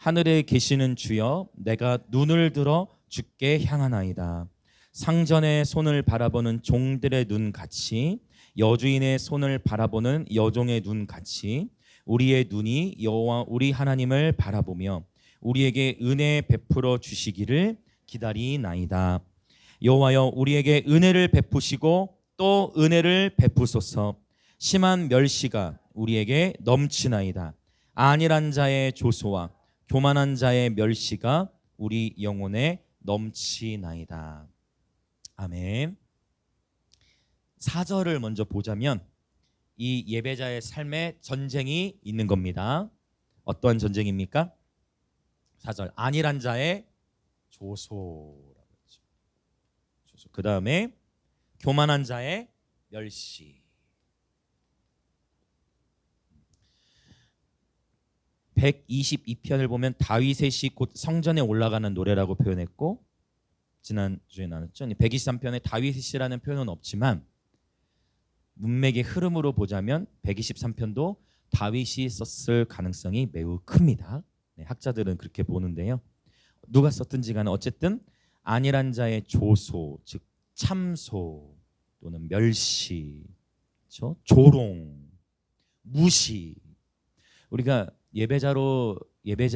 하늘에 계시는 주여, 내가 눈을 들어 주께 향하나이다. 상전의 손을 바라보는 종들의 눈같이, 여주인의 손을 바라보는 여종의 눈같이 우리의 눈이 여호와 우리 하나님을 바라보며 우리에게 은혜 베풀어 주시기를 기다리나이다. 여호와여, 우리에게 은혜를 베푸시고 또 은혜를 베푸소서. 심한 멸시가 우리에게 넘치나이다. 안일한 자의 조소와 교만한 자의 멸시가 우리 영혼에 넘치나이다. 아멘. 4절을 먼저 보자면 이 예배자의 삶에 전쟁이 있는 겁니다. 어떠한 전쟁입니까? 4절, 안일한 자의 조소라고 했죠. 그 다음에 교만한 자의 멸시. 122편을 보면 다윗의 곧 성전에 올라가는 노래라고 표현했고, 지난주에 나눴죠. 123편에 다윗의 시라는 표현은 없지만 문맥의 흐름으로 보자면 123편도 다윗이 썼을 가능성이 매우 큽니다. 네, 학자들은 그렇게 보는데요. 누가 썼든지 간에 어쨌든 안일한 자의 조소, 즉 참소 또는 멸시, 그렇죠? 조롱, 무시. 우리가 예배자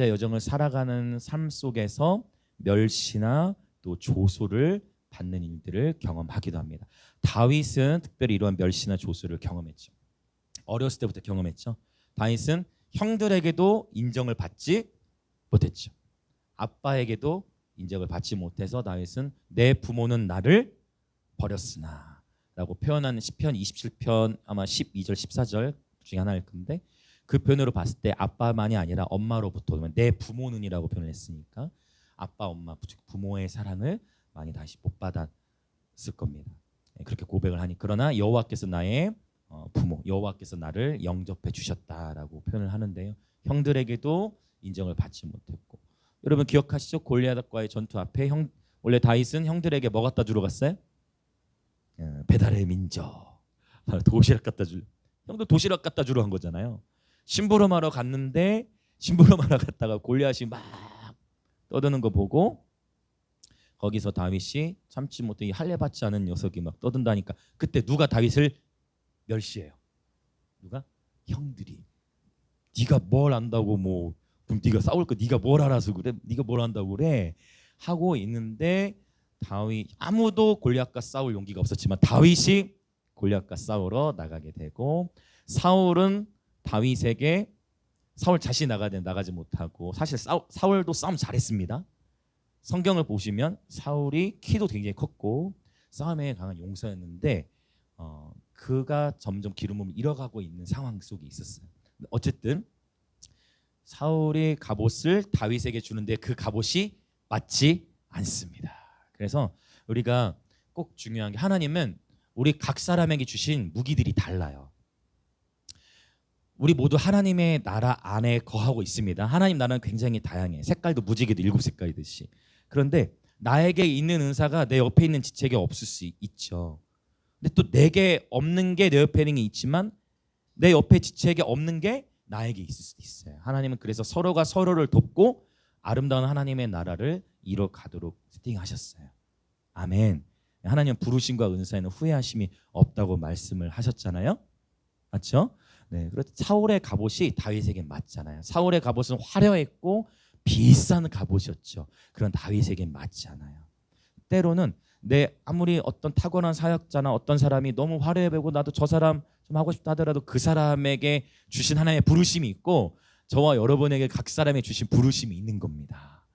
여정을 살아가는 삶 속에서 멸시나 또 조소를 받는 일들을 경험하기도 합니다. 다윗은 특별히 이러한 멸시나 조소를 경험했죠. 어렸을 때부터 경험했죠. 다윗은 형들에게도 인정을 받지 못했죠. 아빠에게도 인정을 받지 못해서 다윗은 내 부모는 나를 버렸으나 라고 표현하는 시편 27편 아마 12절 14절 중에 하나일 건데, 그 표현으로 봤을 때 아빠만이 아니라 엄마로부터 내 부모는이라고 표현했으니까 아빠, 엄마, 부모의 사랑을 많이 다시 못 받았을 겁니다. 그렇게 고백을 하니, 그러나 여호와께서 나의 부모, 여호와께서 나를 영접해 주셨다라고 표현을 하는데요. 형들에게도 인정을 받지 못했고, 여러분 기억하시죠? 골리앗과의 전투 앞에 원래 다윗은 형들에게 뭐 갖다 주러 갔어요? 배달의 민족, 도시락 갖다 형도 도시락 갖다 주러 간 거잖아요. 심부름하러 갔는데 심부름하러 갔다가 골리앗이 막 떠드는 거 보고 거기서 다윗이 참지 못해 이 할례 받지 않은 녀석이 막 떠든다니까, 그때 누가 다윗을 멸시해요? 누가? 형들이. 네가 뭘 안다고, 뭐 그럼 네가 싸울 거 네가 뭘 알아서 그래? 네가 뭘 안다고 그래? 하고 있는데 다윗, 아무도 골리앗과 싸울 용기가 없었지만 다윗이 골리앗과 싸우러 나가게 되고, 사울은 다윗에게, 사울 자신이 나가지 못하고, 사실 사울도 싸움 잘했습니다. 성경을 보시면 사울이 키도 굉장히 컸고 싸움에 강한 용사였는데 그가 점점 기름을 잃어가고 있는 상황 속에 있었어요. 어쨌든 사울이 갑옷을 다윗에게 주는데 그 갑옷이 맞지 않습니다. 그래서 우리가 꼭 중요한 게, 하나님은 우리 각 사람에게 주신 무기들이 달라요. 우리 모두 하나님의 나라 안에 거하고 있습니다. 하나님 나라는 굉장히 다양해. 색깔도 무지개도 7색깔이듯이. 그런데 나에게 있는 은사가 내 옆에 있는 지체에게 없을 수 있죠. 근데 또 내게 없는 게 내 옆에 있는 게 있지만 내 옆에 지체에게 없는 게 나에게 있을 수도 있어요. 하나님은 그래서 서로가 서로를 돕고 아름다운 하나님의 나라를 이뤄가도록 세팅하셨어요. 아멘. 하나님은 부르심과 은사에는 후회하심이 없다고 말씀을 하셨잖아요. 맞죠? 네, 그래서 사울의 갑옷이 다윗에게 맞잖아요. 사울의 갑옷은 화려했고 비싼 갑옷이었죠. 그런 다윗에게 맞지 않아요. 때로는 아무리 어떤 타고난 사역자나 어떤 사람이 너무 화려해 보이고 나도 저 사람 좀 하고 싶다 하더라도 그 사람에게 주신 하나님의 부르심이 있고 저와 여러분에게 각 사람의 주신 부르심이 있는 겁니다.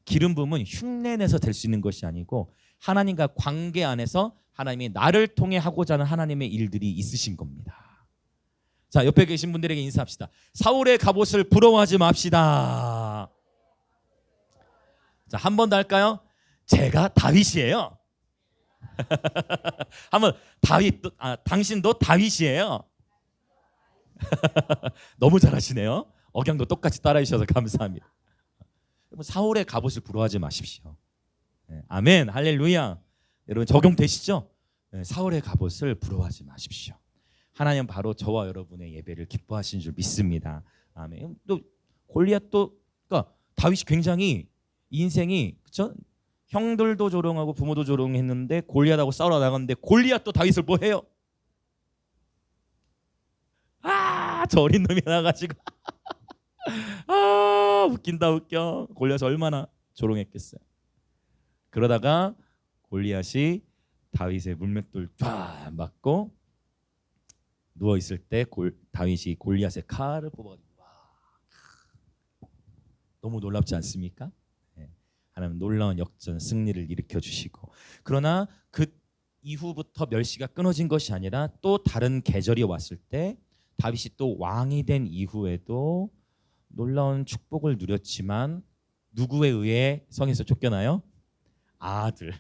기름 부음은 흉내내서 될 수 있는 것이 아니고 하나님과 관계 안에서 하나님이 나를 통해 하고자 하는 하나님의 일들이 있으신 겁니다. 자, 옆에 계신 분들에게 인사합시다. 사울의 갑옷을 부러워하지 맙시다. 자, 한 번 더 할까요? 제가 다윗이에요. 한번 당신도 다윗이에요. 너무 잘하시네요. 억양도 똑같이 따라해 주셔서 감사합니다. 사울의 갑옷을 부러워하지 마십시오. 네, 아멘, 할렐루야. 여러분 적용되시죠? 네, 사울의 갑옷을 부러워하지 마십시오. 하나님 바로 저와 여러분의 예배를 기뻐하시는 줄 믿습니다. 아멘. 또 골리앗도, 그러니까 다윗이 굉장히 인생이 그쵸? 형들도 조롱하고 부모도 조롱했는데 골리앗하고 싸우러 나갔는데 골리앗도 다윗을 뭐 해요? 저 어린 놈이 나가지고 웃긴다 웃겨. 골리앗이 얼마나 조롱했겠어요. 그러다가 골리앗이 다윗의 물맷돌 쫙 맞고 누워 있을 때 다윗이 골리앗의 칼을 뽑아가지고 너무 놀랍지 않습니까? 네. 하나님 놀라운 역전 승리를 일으켜 주시고, 그러나 그 이후부터 멸시가 끊어진 것이 아니라 또 다른 계절이 왔을 때 다윗이 또 왕이 된 이후에도 놀라운 축복을 누렸지만 누구에 의해 성에서 쫓겨나요? 아들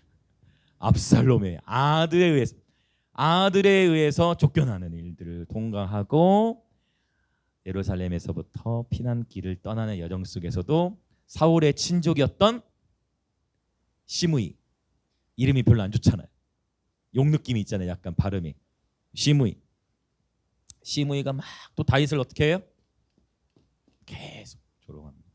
압살롬의 아들에 의해서 쫓겨나는 일들을 통과하고 예루살렘에서부터 피난길을 떠나는 여정 속에서도 사울의 친족이었던 시므이, 이름이 별로 안 좋잖아요. 욕 느낌이 있잖아요. 약간 발음이. 시므이가 막 또 다윗을 어떻게 해요? 계속 조롱합니다.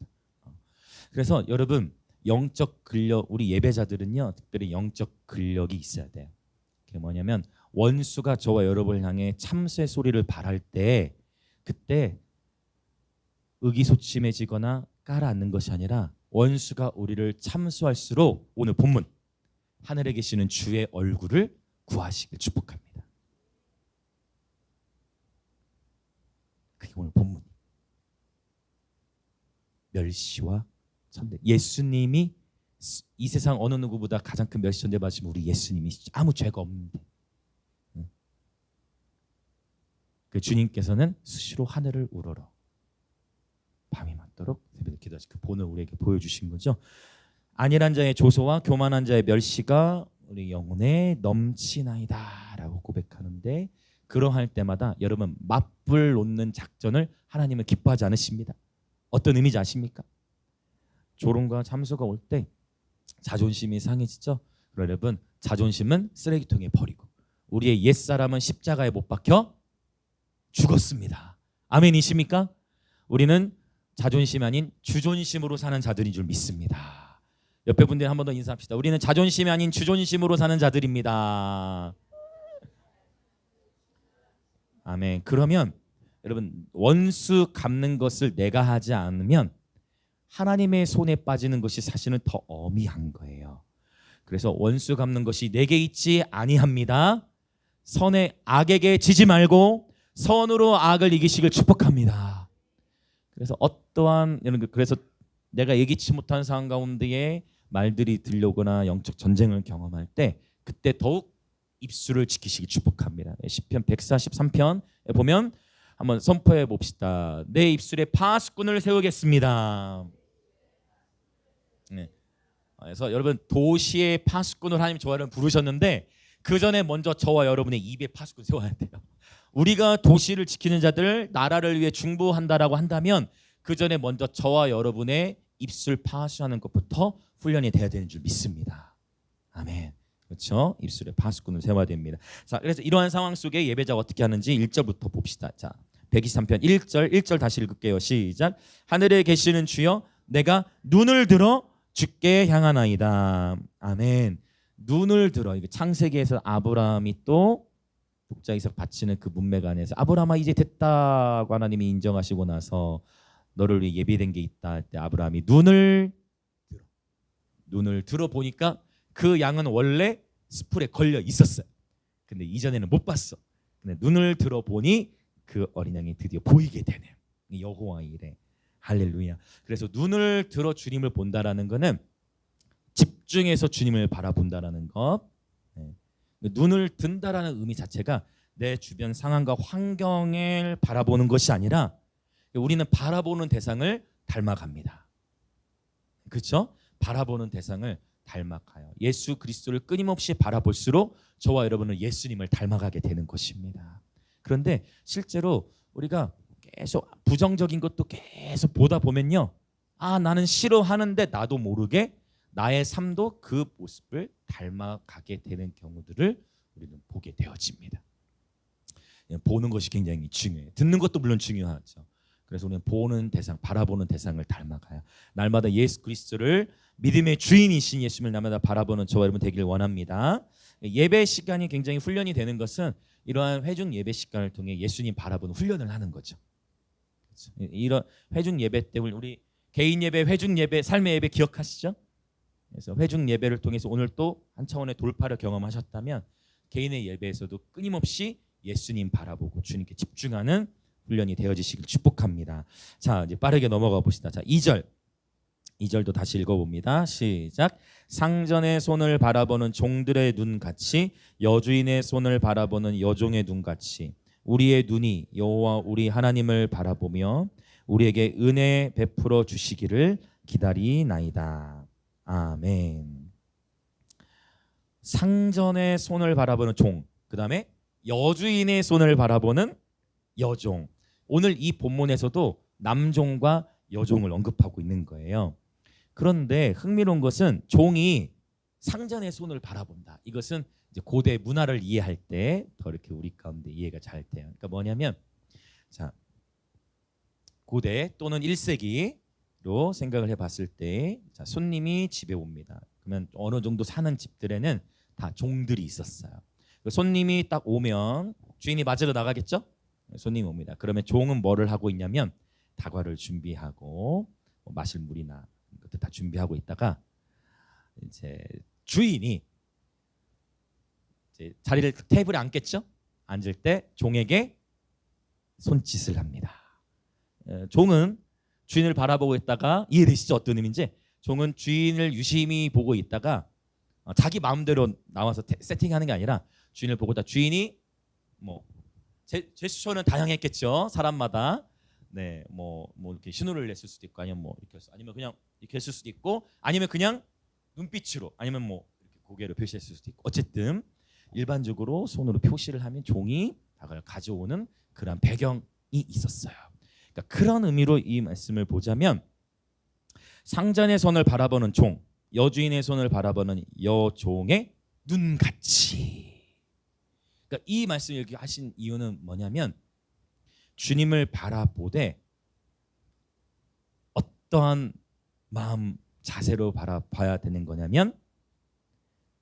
그래서 여러분, 영적 근력, 우리 예배자들은요 특별히 영적 근력이 있어야 돼요. 그게 뭐냐면 원수가 저와 여러분을 향해 참새 소리를 발할 때 그때 의기소침해지거나 깔아앉는 것이 아니라 원수가 우리를 참수할수록 오늘 본문 하늘에 계시는 주의 얼굴을 구하시길 축복합니다. 그게 오늘 본문. 멸시와 천대. 예수님이 이 세상 어느 누구보다 가장 큰 멸시 천대 받으신 우리 예수님이 아무 죄가 없는데 그 주님께서는 수시로 하늘을 우러러 밤이 맞도록 새벽에 기도하시 그 본을 우리에게 보여주신 거죠. 안일한 자의 조소와 교만한 자의 멸시가 우리 영혼에 넘치나이다라고 고백하는데, 그러할 때마다 여러분 맞불 놓는 작전을 하나님은 기뻐하지 않으십니다. 어떤 의미인지 아십니까? 조롱과 참소가 올 때 자존심이 상해지죠. 여러분 자존심은 쓰레기통에 버리고 우리의 옛사람은 십자가에 못 박혀 죽었습니다. 아멘이십니까? 우리는 자존심 아닌 주존심으로 사는 자들인 줄 믿습니다. 옆에 분들 한 번 더 인사합시다. 우리는 자존심이 아닌 주존심으로 사는 자들입니다. 아멘. 그러면 여러분 원수 갚는 것을 내가 하지 않으면 하나님의 손에 빠지는 것이 사실은 더 어미한 거예요. 그래서 원수 갚는 것이 내게 있지 아니합니다. 선의 악에게 지지 말고 선으로 악을 이기시길 축복합니다. 그래서 어떠한 그래서 내가 예기치 못한 상황 가운데에 말들이 들려오거나 영적 전쟁을 경험할 때 그때 더욱 입술을 지키시기 축복합니다. 시편 143편에 보면 한번 선포해 봅시다. 내 입술에 파수꾼을 세우겠습니다. 네. 그래서 여러분 도시의 파수꾼을 하나님 저와 여러분 부르셨는데 그 전에 먼저 저와 여러분의 입에 파수꾼 세워야 돼요. 우리가 도시를 지키는 자들, 나라를 위해 중보한다라고 한다면 그 전에 먼저 저와 여러분의 입술 파수하는 것부터 훈련이 돼야 되는 줄 믿습니다. 아멘. 그렇죠? 입술에 파수꾼을 세워야 됩니다. 자, 그래서 이러한 상황 속에 예배자가 어떻게 하는지 1절부터 봅시다. 자, 123편 1절 다시 읽을게요. 시작. 하늘에 계시는 주여 내가 눈을 들어 주께 향하나이다. 아멘. 눈을 들어. 이게 창세기에서 아브라함이 또 독자 이삭 바치는 그 문맥 안에서 아브라함아 이제 됐다고 하나님이 인정하시고 나서 너를 위해 예비된 게 있다 할 때 아브라함이 눈을 들어 보니까 그 양은 원래 스풀에 걸려 있었어요. 근데 이전에는 못 봤어. 근데 눈을 들어 보니 그 어린 양이 드디어 보이게 되네. 여호와 이래. 할렐루야. 그래서 눈을 들어 주님을 본다라는 거는 집중해서 주님을 바라본다라는 것. 눈을 든다라는 의미 자체가 내 주변 상황과 환경을 바라보는 것이 아니라 우리는 바라보는 대상을 닮아갑니다. 그렇죠? 바라보는 대상을 닮아가요. 예수 그리스도를 끊임없이 바라볼수록 저와 여러분은 예수님을 닮아가게 되는 것입니다. 그런데 실제로 우리가 계속 부정적인 것도 계속 보다 보면요, 나는 싫어하는데 나도 모르게 나의 삶도 그 모습을 닮아가게 되는 경우들을 우리는 보게 되어집니다. 보는 것이 굉장히 중요해요. 듣는 것도 물론 중요하죠. 그래서 우리는 보는 대상, 바라보는 대상을 닮아가요. 날마다 예수 그리스도를 믿음의 주인이신 예수님을 날마다 바라보는 저와 여러분 되기를 원합니다. 예배 시간이 굉장히 훈련이 되는 것은 이러한 회중 예배 시간을 통해 예수님 바라보는 훈련을 하는 거죠. 이런 회중 예배 때 우리 개인 예배, 회중 예배, 삶의 예배 기억하시죠? 그래서 회중 예배를 통해서 오늘 또 한 차원의 돌파를 경험하셨다면 개인의 예배에서도 끊임없이 예수님 바라보고 주님께 집중하는 훈련이 되어지시길 축복합니다. 자, 이제 빠르게 넘어가 봅시다. 자, 2절도 다시 읽어봅니다. 시작. 상전의 손을 바라보는 종들의 눈같이 여주인의 손을 바라보는 여종의 눈같이 우리의 눈이 여호와 우리 하나님을 바라보며 우리에게 은혜 베풀어 주시기를 기다리나이다. 아멘. 상전의 손을 바라보는 종, 그 다음에 여주인의 손을 바라보는 여종. 오늘 이 본문에서도 남종과 여종을 언급하고 있는 거예요. 그런데 흥미로운 것은 종이 상전의 손을 바라본다. 이것은 이제 고대 문화를 이해할 때 더 이렇게 우리 가운데 이해가 잘 돼요. 그러니까 뭐냐면, 자, 고대 또는 1세기로 생각을 해봤을 때, 자, 손님이 집에 옵니다. 그러면 어느 정도 사는 집들에는 다 종들이 있었어요. 손님이 딱 오면 주인이 맞으러 나가겠죠? 손님이 옵니다. 그러면 종은 뭐를 하고 있냐면 다과를 준비하고 마실 물이나 것들 다 준비하고 있다가 이제 주인이 이제 자리를 테이블에 앉겠죠? 앉을 때 종에게 손짓을 합니다. 종은 주인을 바라보고 있다가 이해되시죠? 어떤 의미인지? 종은 주인을 유심히 보고 있다가 자기 마음대로 나와서 세팅하는 게 아니라 주인을 보고 있다. 주인이 뭐 제스처는 다양했겠죠. 사람마다 뭐 이렇게 신호를 냈을 수도 있고 아니면 뭐 이렇게 아니면 그냥 이렇게 했을 수도 있고 아니면 그냥 눈빛으로 아니면 뭐 이렇게 고개로 표시했을 수도 있고 어쨌든 일반적으로 손으로 표시를 하면 종이 다가를 가져오는 그런 배경이 있었어요. 그러니까 그런 의미로 이 말씀을 보자면 상전의 손을 바라보는 종, 여주인의 손을 바라보는 여종의 눈같이. 그러니까 이 말씀을 이렇게 하신 이유는 뭐냐면 주님을 바라보되 어떠한 마음 자세로 바라봐야 되는 거냐면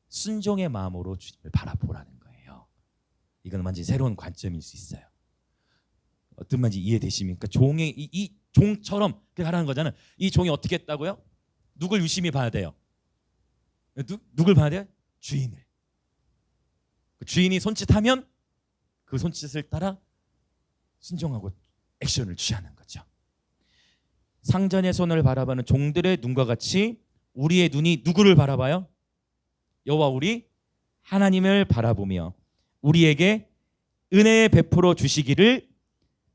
순종의 마음으로 주님을 바라보라는 거예요. 이건 완전히 새로운 관점일 수 있어요. 어떤 말인지 이해되십니까? 종의 이 종처럼 그렇게 하라는 거잖아요. 이 종이 어떻게 했다고요? 누굴 유심히 봐야 돼요? 누굴 봐야 돼요? 주인을. 주인이 손짓하면 그 손짓을 따라 순종하고 액션을 취하는 거죠. 상전의 손을 바라보는 종들의 눈과 같이 우리의 눈이 누구를 바라봐요? 여호와 우리 하나님을 바라보며 우리에게 은혜 베풀어 주시기를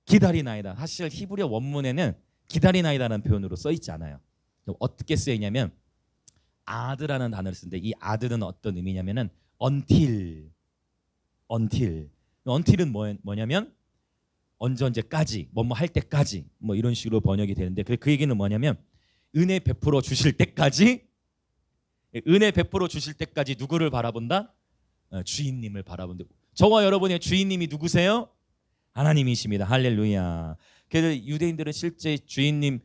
기다리나이다. 사실 히브리어 원문에는 기다리나이다라는 표현으로 써 있지 않아요. 어떻게 쓰여 있냐면 아드라는 단어를 쓰는데 이 아드는 어떤 의미냐면은 until은 뭐냐면 언제까지 뭐뭐 할 때까지 뭐 이런 식으로 번역이 되는데 그 얘기는 뭐냐면 은혜 베풀어 주실 때까지 누구를 바라본다? 주인님을 바라본다. 저와 여러분의 주인님이 누구세요? 하나님이십니다. 할렐루야. 그래서 유대인들은 실제 주인님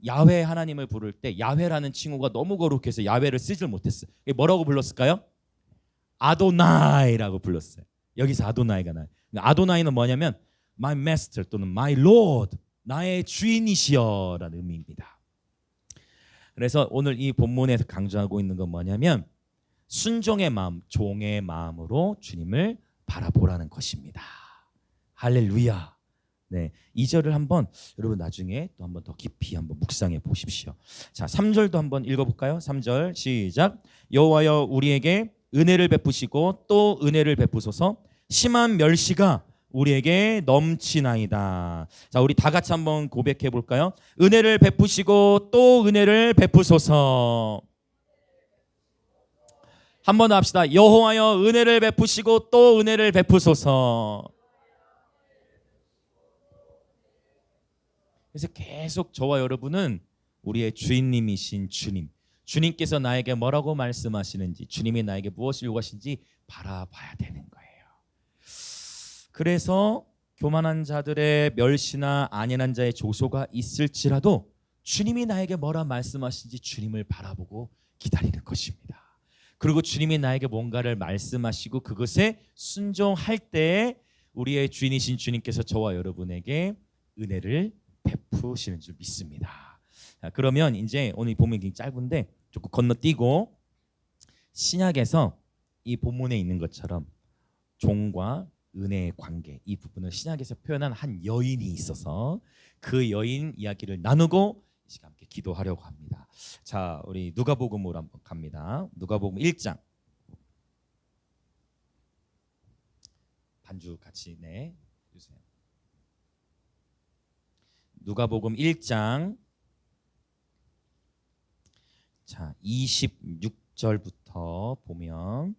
야훼 하나님을 부를 때 야훼라는 칭호가 너무 거룩해서 야훼를 쓰질 못했어요. 뭐라고 불렀을까요? 아도나이라고 불렀어요. 여기서 아도나이가 나요. 아도나이는 뭐냐면 my master 또는 my lord, 나의 주인이시여라는 의미입니다. 그래서 오늘 이 본문에서 강조하고 있는 건 뭐냐면 순종의 마음, 종의 마음으로 주님을 바라보라는 것입니다. 할렐루야. 네, 2절을 한번 여러분 나중에 또 한번 더 깊이 한번 묵상해 보십시오. 자, 3절도 한번 읽어볼까요? 3절 시작. 여호와여 우리에게 은혜를 베푸시고 또 은혜를 베푸소서. 심한 멸시가 우리에게 넘치나이다. 자, 우리 다 같이 한번 고백해 볼까요? 은혜를 베푸시고 또 은혜를 베푸소서. 한 번 더 합시다. 여호와여 은혜를 베푸시고 또 은혜를 베푸소서. 그래서 계속 저와 여러분은 우리의 주인님이신 주님께서 나에게 뭐라고 말씀하시는지, 주님이 나에게 무엇을 요구하시는지 바라봐야 되는 거예요. 그래서 교만한 자들의 멸시나 안일한 자의 조소가 있을지라도 주님이 나에게 뭐라 말씀하신지 주님을 바라보고 기다리는 것입니다. 그리고 주님이 나에게 뭔가를 말씀하시고 그것에 순종할 때에 우리의 주인이신 주님께서 저와 여러분에게 은혜를 베푸시는 줄 믿습니다. 자, 그러면 이제 오늘 본문이 굉장히 짧은데 조금 건너뛰고 신약에서 이 본문에 있는 것처럼 종과 은혜의 관계, 이 부분을 신약에서 표현한 한 여인이 있어서 그 여인 이야기를 나누고 이 시간 함께 기도하려고 합니다. 자, 우리 누가복음으로 한번 갑니다. 누가복음 1장. 반주 같이 주세요. 누가복음 1장 자 26절부터 보면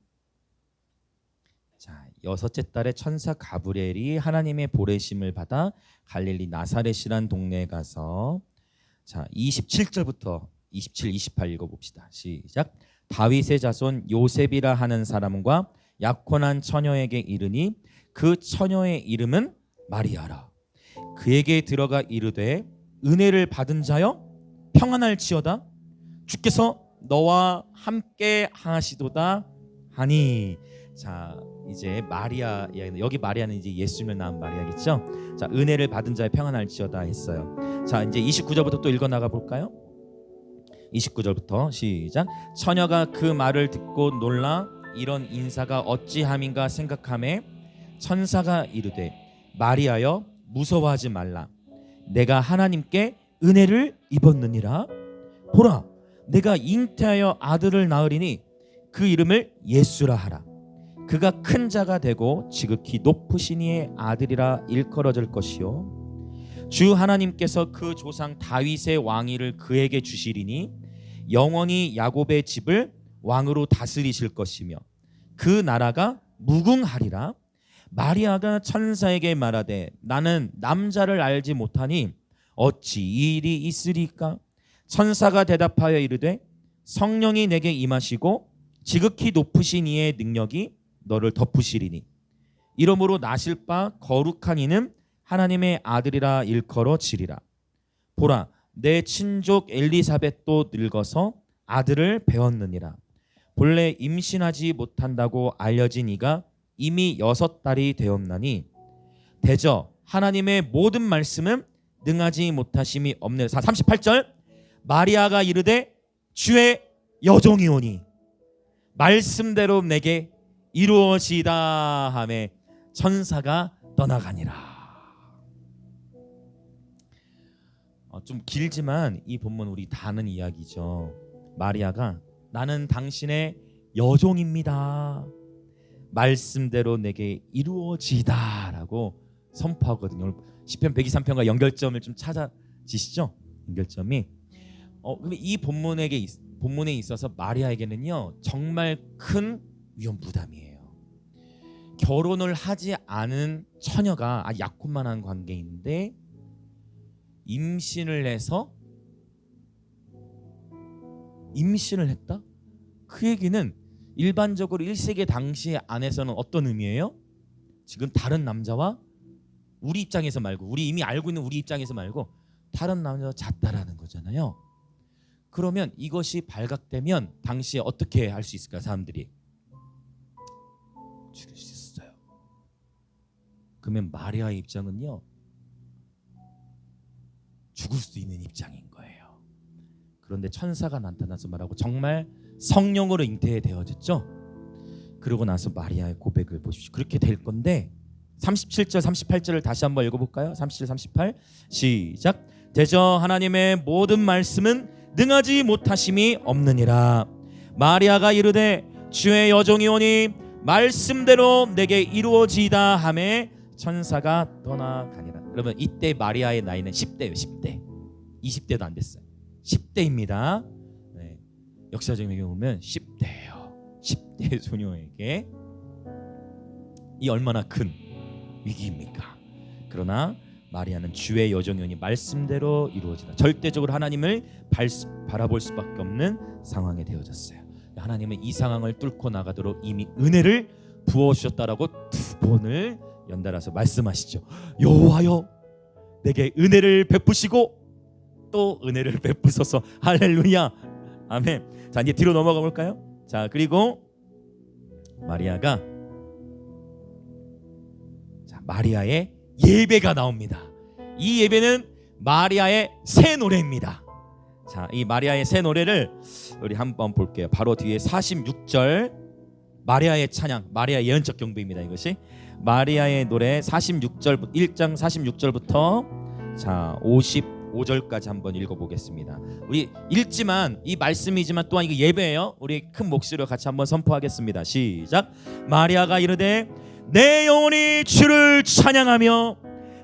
자 여섯째 달에 천사 가브리엘이 하나님의 보내심을 받아 갈릴리 나사렛이란 동네에 가서 자 27절부터 27, 28 읽어봅시다. 시작. 다윗의 자손 요셉이라 하는 사람과 약혼한 처녀에게 이르니 그 처녀의 이름은 마리아라. 그에게 들어가 이르되 은혜를 받은 자여 평안할지어다. 주께서 너와 함께 하시도다 하니. 자 이제 마리아 여기 마리아는 이제 예수님을 낳은 마리아겠죠. 자 은혜를 받은 자여 평안할지어다 했어요. 자 이제 29절부터 또 읽어 나가 볼까요? 29절부터 시작. 처녀가 그 말을 듣고 놀라 이런 인사가 어찌함인가 생각하매 천사가 이르되 마리아여 무서워하지 말라. 내가 하나님께 은혜를 입었느니라. 보라 내가 잉태하여 아들을 낳으리니 그 이름을 예수라 하라. 그가 큰 자가 되고 지극히 높으신 이의 아들이라 일컬어질 것이요 주 하나님께서 그 조상 다윗의 왕위를 그에게 주시리니 영원히 야곱의 집을 왕으로 다스리실 것이며 그 나라가 무궁하리라. 마리아가 천사에게 말하되 나는 남자를 알지 못하니 어찌 이 일이 있으리까? 천사가 대답하여 이르되 성령이 내게 임하시고 지극히 높으신 이의 능력이 너를 덮으시리니 이러므로 나실 바 거룩한 이는 하나님의 아들이라 일컬어지리라. 보라 내 친족 엘리사벳도 늙어서 아들을 배웠느니라. 본래 임신하지 못한다고 알려진 이가 이미 6달이 되었나니 대저 하나님의 모든 말씀은 능하지 못하심이 없네. 38절 마리아가 이르되 주의 여종이오니 말씀대로 내게 이루어지다 하매 천사가 떠나가니라. 좀 길지만 이 본문 우리 다 아는 이야기죠. 마리아가 나는 당신의 여종입니다. 말씀대로 내게 이루어지다라고 선포하거든요. 시편 123편과 연결점을 좀 찾아지시죠? 연결점이 근데 이 본문에 있어서 마리아에게는요 정말 큰 위험 부담이에요. 결혼을 하지 않은 처녀가 약혼만한 관계인데 임신을 했다? 그 얘기는 일반적으로 1세기 당시 안에서는 어떤 의미예요? 지금 다른 남자와 우리 입장에서 말고 우리 이미 알고 있는 우리 입장에서 말고 다른 남자와 잤다라는 거잖아요. 그러면 이것이 발각되면 당시에 어떻게 할 수 있을까? 사람들이 죽일 수 있어요. 그러면 마리아의 입장은요 죽을 수 있는 입장인 거예요. 그런데 천사가 나타나서 말하고 정말 성령으로 잉태되어졌죠. 그러고 나서 마리아의 고백을 보십시오. 그렇게 될 건데 37절 38절을 다시 한번 읽어볼까요? 37, 38 시작. 대저 하나님의 모든 말씀은 능하지 못하심이 없느니라. 마리아가 이르되 주의 여종이오니 말씀대로 내게 이루어지다 하매 천사가 떠나가니라. 그러면 이때 마리아의 나이는 10대예요. 10대 20대도 안 됐어요. 10대입니다. 네. 역사적인 경우 보면 10대예요. 10대 소녀에게 이 얼마나 큰 위기입니까? 그러나 마리아는 주의 여종이오니 말씀대로 이루어지다. 절대적으로 하나님을 바라볼 수밖에 없는 상황에 되어졌어요. 하나님은 이 상황을 뚫고 나가도록 이미 은혜를 부어주셨다라고 2번을 연달아서 말씀하시죠. 여호와여 내게 은혜를 베푸시고 또 은혜를 베푸소서. 할렐루야. 아멘. 자, 이제 뒤로 넘어가 볼까요? 자, 그리고 마리아가 마리아의 예배가 나옵니다. 이 예배는 마리아의 새 노래입니다. 자, 이 마리아의 새 노래를 우리 한번 볼게요. 바로 뒤에 46절 마리아의 찬양, 마리아의 예언적 경배입니다. 이것이 마리아의 노래 46절 1장 46절부터 자 55절까지 한번 읽어보겠습니다. 우리 읽지만 이 말씀이지만 또한 이거 예배예요. 우리 큰 목소리로 같이 한번 선포하겠습니다. 시작. 마리아가 이르되 내 영혼이 주를 찬양하며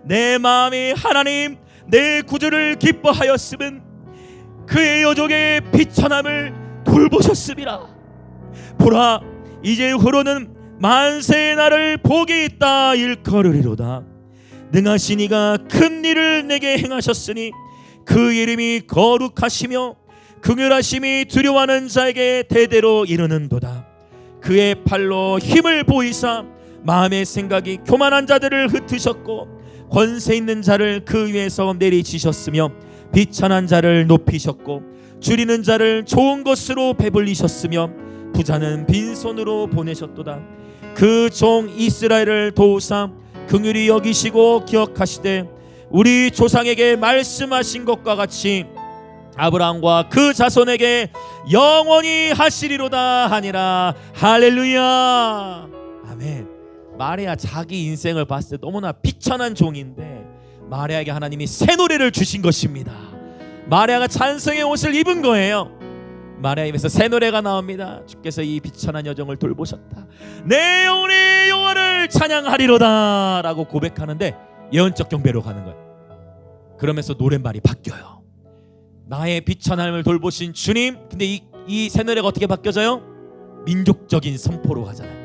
내 마음이 하나님 내 구주를 기뻐하였음은 그의 여종의 비천함을 돌보셨음이라. 보라 이제후로는 만세의 날을 복이 있다 일컬으리로다. 능하신 이가 큰 일을 내게 행하셨으니 그 이름이 거룩하시며 긍휼하심이 두려워하는 자에게 대대로 이르는도다. 그의 팔로 힘을 보이사 마음의 생각이 교만한 자들을 흩으셨고 권세 있는 자를 그 위에서 내리치셨으며 비천한 자를 높이셨고 줄이는 자를 좋은 것으로 배불리셨으며 부자는 빈손으로 보내셨도다. 그 종 이스라엘을 도우사 긍휼히 여기시고 기억하시되 우리 조상에게 말씀하신 것과 같이 아브라함과 그 자손에게 영원히 하시리로다 하니라. 할렐루야. 아멘. 마리아 자기 인생을 봤을 때 너무나 비천한 종인데 마리아에게 하나님이 새 노래를 주신 것입니다. 마리아가 찬송의 옷을 입은 거예요. 마리아 입에서 새 노래가 나옵니다. 주께서 이 비천한 여종을 돌보셨다. 내 영혼이 여호와를 찬양하리로다 라고 고백하는데 예언적 경배로 가는 거예요. 그러면서 노랫말이 바뀌어요. 나의 비천함을 돌보신 주님. 근데 이 새 노래가 어떻게 바뀌어져요? 민족적인 선포로 가잖아요.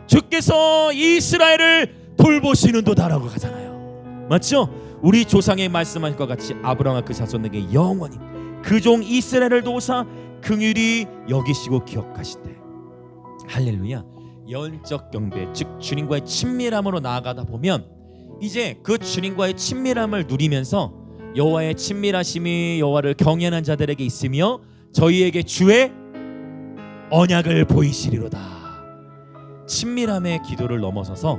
주께서 이스라엘을 돌보시는도다라고 가잖아요. 맞죠? 우리 조상의 말씀하신 것 같이 아브라함과 그 자손에게 영원히 그 종 이스라엘을 도우사 긍휼히 여기시고 기억하시되. 할렐루야. 영적 경배, 즉 주님과의 친밀함으로 나아가다 보면 이제 그 주님과의 친밀함을 누리면서 여호와의 친밀하심이 여호와를 경외하는 자들에게 있으며 저희에게 주의 언약을 보이시리로다. 친밀함의 기도를 넘어서서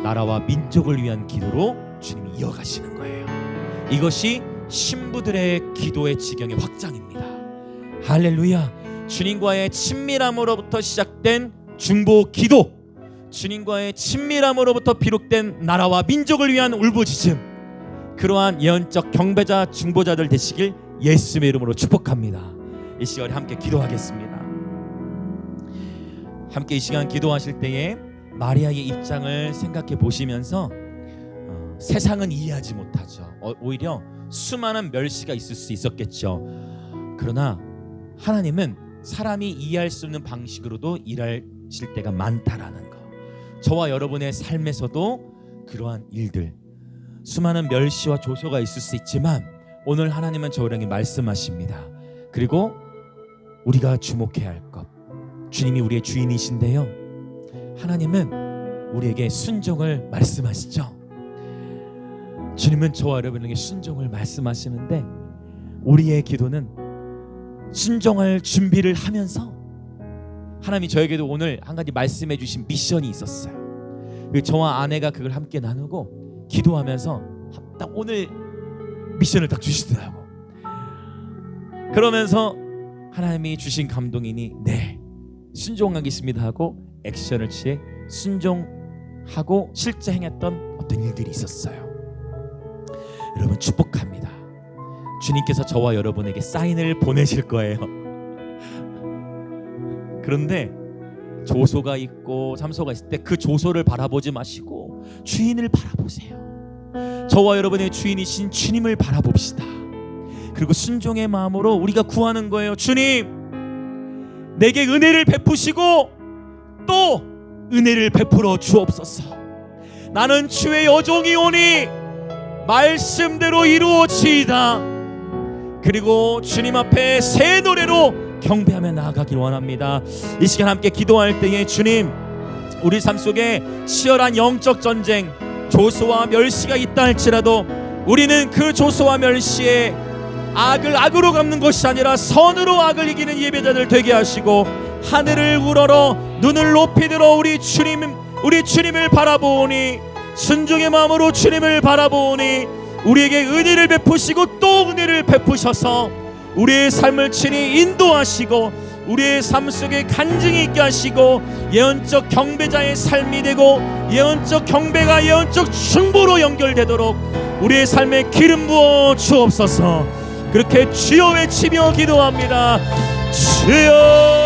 나라와 민족을 위한 기도로 주님이 이어가시는 거예요. 이것이 신부들의 기도의 지경의 확장입니다. 할렐루야. 주님과의 친밀함으로부터 시작된 중보 기도, 주님과의 친밀함으로부터 비롯된 나라와 민족을 위한 울부짖음, 그러한 예언적 경배자 중보자들 되시길 예수님의 이름으로 축복합니다. 이 시간에 함께 기도하겠습니다. 함께 이 시간 기도하실 때에 마리아의 입장을 생각해 보시면서 세상은 이해하지 못하죠. 오히려 수많은 멸시가 있을 수 있었겠죠. 그러나 하나님은 사람이 이해할 수 없는 방식으로도 일하실 때가 많다라는 거. 저와 여러분의 삶에서도 그러한 일들, 수많은 멸시와 조소가 있을 수 있지만 오늘 하나님은 저에게 말씀하십니다. 그리고 우리가 주목해야 할 것, 주님이 우리의 주인이신데요, 하나님은 우리에게 순종을 말씀하시죠. 주님은 저와 여러분에게 순종을 말씀하시는데 우리의 기도는 순종할 준비를 하면서 하나님이 저에게도 오늘 한 가지 말씀해 주신 미션이 있었어요. 저와 아내가 그걸 함께 나누고 기도하면서 딱 오늘 미션을 딱 주시더라고. 그러면서 하나님이 주신 감동이니 네, 순종하겠습니다 하고 액션을 취해 순종하고 실제 행했던 어떤 일들이 있었어요. 여러분 축복합니다. 주님께서 저와 여러분에게 사인을 보내실 거예요. 그런데 조소가 있고 참소가 있을 때 그 조소를 바라보지 마시고 주인을 바라보세요. 저와 여러분의 주인이신 주님을 바라봅시다. 그리고 순종의 마음으로 우리가 구하는 거예요. 주님, 내게 은혜를 베푸시고 또 은혜를 베풀어 주옵소서. 나는 주의 여종이 오니 말씀대로 이루어지이다. 그리고 주님 앞에 새 노래로 경배하며 나아가길 원합니다. 이 시간 함께 기도할 때에 주님, 우리 삶 속에 치열한 영적 전쟁, 조소와 멸시가 있다 할지라도 우리는 그 조소와 멸시에 악을 악으로 갚는 것이 아니라 선으로 악을 이기는 예배자들 되게 하시고, 하늘을 우러러 눈을 높이 들어 우리 주님을 바라보니, 순종의 마음으로 주님을 바라보니 우리에게 은혜를 베푸시고 또 은혜를 베푸셔서 우리의 삶을 친히 인도하시고 우리의 삶 속에 간증이 있게 하시고 예언적 경배자의 삶이 되고 예언적 경배가 예언적 충보로 연결되도록 우리의 삶에 기름 부어 주옵소서. 그렇게 주여 외치며 기도합니다. 주여.